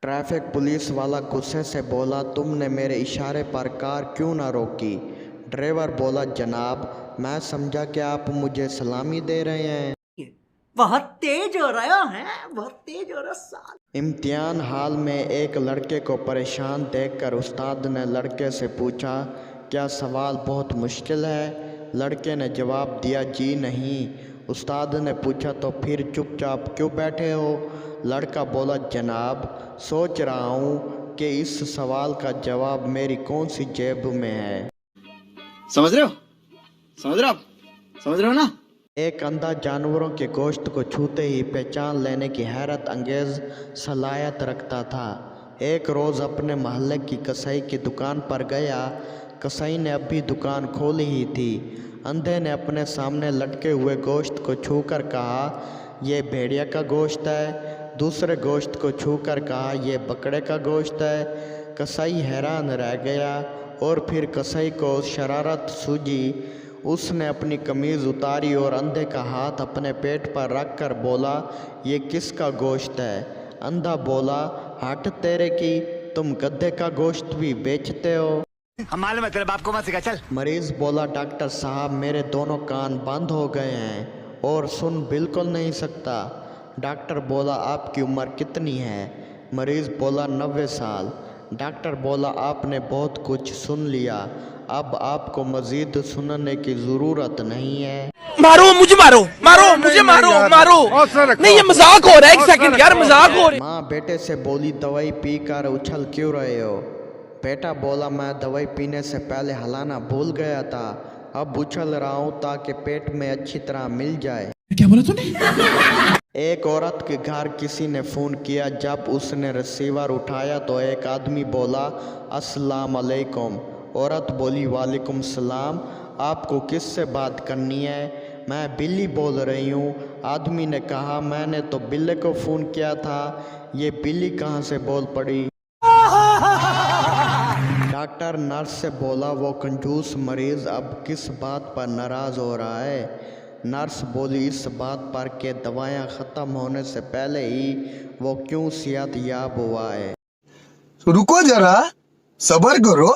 Traffic police वाला गुस्से से बोला, तुमने मेरे इशारे पर कार क्यों ना रोकी? ड्राइवर बोला, जनाब मैं समझा कि आप मुझे सलामी दे रहे हैं। बहुत तेज हो रहा है, बहुत तेज हो रहा साल। इम्तिहान हाल में एक लड़के को परेशान देखकर उस्ताद ने लड़के से पूछा, क्या सवाल बहुत मुश्किल है? लड़के ने जवाब दिया, जी नहीं। उस्ताद ने पूछा, तो फिर चुपचाप क्यों बैठे हो? लड़का बोला, जनाब सोच रहा हूँ कि इस सवाल का जवाब मेरी कौन सी जेब में है। समझ रहे हो? समझ रहे हो ना? एक अंधा जानवरों के गोश्त को छूते ही पहचान लेने की हैरत अंगेज सलाहियत रखता था। एक रोज़ अपने मोहल्ले की कसाई की दुकान पर गया। कसाई ने अभी दुकान खोली ही थी। अंधे ने अपने सामने लटके हुए गोश्त को छूकर कहा, ये भेड़िया का गोश्त है। दूसरे गोश्त को छूकर कहा, ये बकरे का गोश्त है। कसाई हैरान रह गया और फिर कसाई को शरारत सूझी। उसने अपनी कमीज़ उतारी और अंधे का हाथ अपने पेट पर रख कर बोला, ये किसका गोश्त है? अंधा बोला, हट तेरे की, तुम गधे का गोश्त भी बेचते हो। हम मालूम है तेरे बाप को मत सिखा, चल। मरीज़ बोला, डॉक्टर साहब मेरे दोनों कान बंद हो गए हैं और सुन बिल्कुल नहीं सकता। डॉक्टर बोला, आपकी उम्र कितनी है? मरीज़ बोला, 90 साल। डॉक्टर बोला, आपने बहुत कुछ सुन लिया, अब आपको मज़ीद सुनने की ज़रूरत नहीं है। मारो मुझे, मुझे मारो। नहीं ये मजाक हो रहा है, एक सेकंड यार, मजाक हो रहा है। माँ बेटे से बोली, दवाई पी कर उछल क्यों रहे हो? बेटा बोला, मैं दवाई पीने से पहले हिलाना भूल गया था, अब उछल रहा हूँ ताकि पेट में अच्छी तरह मिल जाए। क्या बोला तूने? एक औरत के घर किसी ने फ़ोन किया। जब उसने रिसीवर उठाया तो एक आदमी बोला, अस्सलाम अलैकुम। औरत बोली, वालेकुम सलाम, आपको किससे बात करनी है? मैं बिल्ली बोल रही हूँ। आदमी ने कहा, मैंने तो बिल्ली को फ़ोन किया था, ये बिल्ली कहाँ से बोल पड़ी? डॉक्टर नर्स से बोला, वो कंजूस मरीज़ अब किस बात पर नाराज़ हो रहा है? नर्स बोली, इस बात पर कि दवाएं ख़त्म होने से पहले ही वो क्यों सेहत याब हुआ है। रुको जरा, सब्र करो।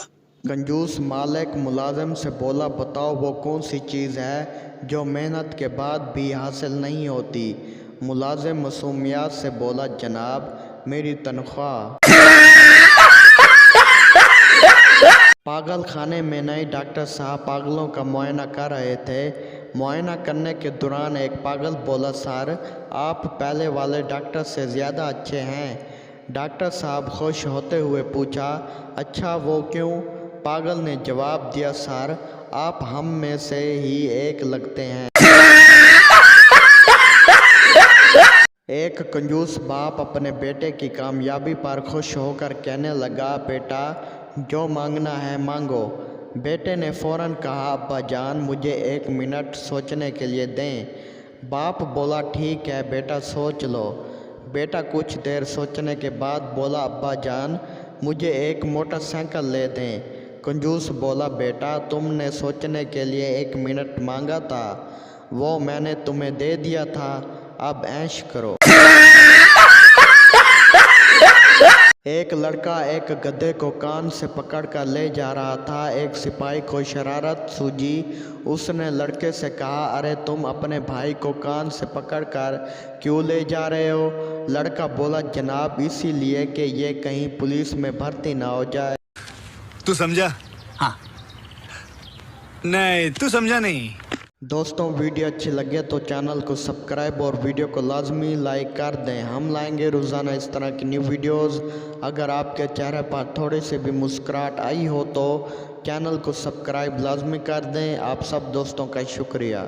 कंजूस मालिक मुलाजिम से बोला, बताओ वो कौन सी चीज़ है जो मेहनत के बाद भी हासिल नहीं होती? मुलाजिम मासूमियत से बोला, जनाब मेरी तनख्वाह। पागल खाने में नए डॉक्टर साहब पागलों का मुआयना कर रहे थे। मुआयना करने के दौरान एक पागल बोला, सर आप पहले वाले डॉक्टर से ज़्यादा अच्छे हैं। डॉक्टर साहब खुश होते हुए पूछा, अच्छा वो क्यों? पागल ने जवाब दिया, सर आप हम में से ही एक लगते हैं। एक कंजूस बाप अपने बेटे की कामयाबी पर खुश होकर कहने लगा, बेटा जो मांगना है मांगो। बेटे ने फ़ौरन कहा, अब्बा जान मुझे 1 मिनट सोचने के लिए दें। बाप बोला, ठीक है बेटा सोच लो। बेटा कुछ देर सोचने के बाद बोला, अब्बा जान मुझे एक मोटरसाइकिल ले दें। कंजूस बोला, बेटा तुमने सोचने के लिए 1 मिनट मांगा था, वो मैंने तुम्हें दे दिया था, अब ऐश करो। एक लड़का एक गधे को कान से पकड़कर ले जा रहा था। एक सिपाही को शरारत सूझी। उसने लड़के से कहा, अरे तुम अपने भाई को कान से पकड़कर क्यों ले जा रहे हो? लड़का बोला, जनाब इसीलिए कि ये कहीं पुलिस में भर्ती ना हो जाए। तू समझा? हाँ। नहीं तू समझा नहीं। दोस्तों वीडियो अच्छी लगे तो चैनल को सब्सक्राइब और वीडियो को लाजमी लाइक कर दें। हम लाएंगे रोज़ाना इस तरह की न्यू वीडियोस। अगर आपके चेहरे पर थोड़ी सी भी मुस्कुराहट आई हो तो चैनल को सब्सक्राइब लाजमी कर दें। आप सब दोस्तों का शुक्रिया।